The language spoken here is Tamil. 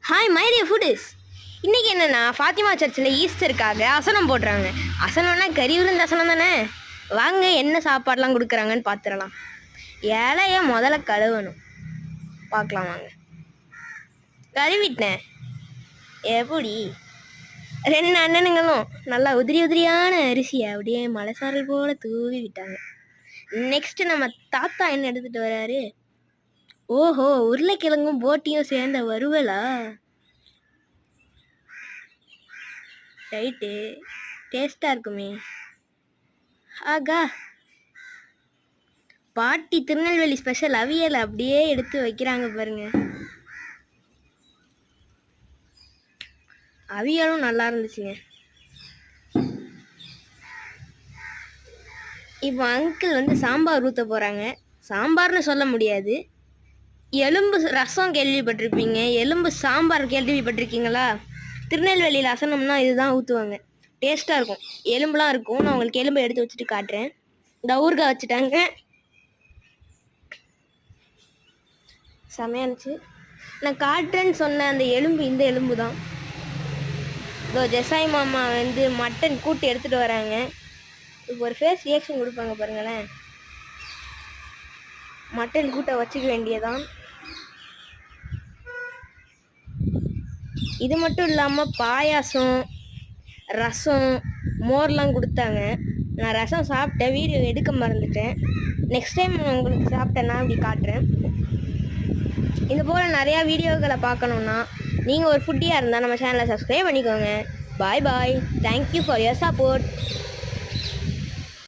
Hi my dear foodies. இன்றைக்கி என்னென்னா ஃபாத்திமா சர்ச்சில் ஈஸ்டருக்காக அசனம் போடுறாங்க. அசனம்னா கறி விருந்து அசனம் தானே. வாங்க என்ன சாப்பாடெலாம் கொடுக்குறாங்கன்னு பார்த்துடலாம். இலையை முதல்ல கழுவணும். பார்க்கலாம் வாங்க. கழுவிட்டேன். எப்படி 2 அண்ணனுங்களும் நல்லா உதிரியான அரிசியை அப்படியே மலைசாரல் போல் தூவி விட்டாங்க. நெக்ஸ்ட்டு நம்ம தாத்தா என்ன எடுத்துகிட்டு வர்றாரு? ஓஹோ, உருளைக்கிழங்கும் போட்டியும் சேர்ந்த வறுவலா? ரைட்டு, டேஸ்ட்டாக இருக்குமே. ஆகா, பாட்டி திருநெல்வேலி ஸ்பெஷல் அவியலை அப்படியே எடுத்து வைக்கிறாங்க பாருங்க. அவியலும் நல்லா இருந்துச்சுங்க. இப்போ அங்கிள் சாம்பார் ஊற்ற போகிறாங்க. சாம்பார்னு சொல்ல முடியாது, எலும்பு ரசம் கேள்விப்பட்டிருப்பீங்க, எலும்பு சாம்பார் கேள்விப்பட்டிருக்கீங்களா? திருநெல்வேலியில் அசனம்னா இதுதான் ஊற்றுவாங்க. டேஸ்ட்டாக இருக்கும், எலும்புலாம் இருக்கும். நான் உங்களுக்கு எலும்பை எடுத்து வச்சுட்டு காட்டுறேன். இந்த ஊறுகாய் வச்சுட்டாங்க, செமையானுச்சு. நான் காட்டுறேன்னு சொன்ன அந்த எலும்பு இந்த எலும்பு தான். இதோ ஜெசாய் மாமா மட்டன் கூட்டு எடுத்துகிட்டு வராங்க. இப்போ ஒரு ஃபேஸ் ரியாக்ஷன் கொடுப்பாங்க பாருங்களேன். மட்டன் கூட்டை வச்சுக்க வேண்டியதான். இது மட்டும் இல்லாமல் பாயாசம், ரசம், மோர்லாம் கொடுத்தாங்க. நான் ரசம் சாப்பிட்டேன், வீடியோ எடுக்க மறந்துட்டேன். நெக்ஸ்ட் டைம் உங்களுக்கு சாப்பிட்டேன்னா அப்படி காட்டுறேன். இது போல் நிறையா வீடியோக்களை பார்க்கணுன்னா நீங்கள் ஒரு ஃபுட்டியாக இருந்தால் நம்ம சேனலை சப்ஸ்கிரைப் பண்ணிக்கோங்க. Bye bye. Thank you for your support.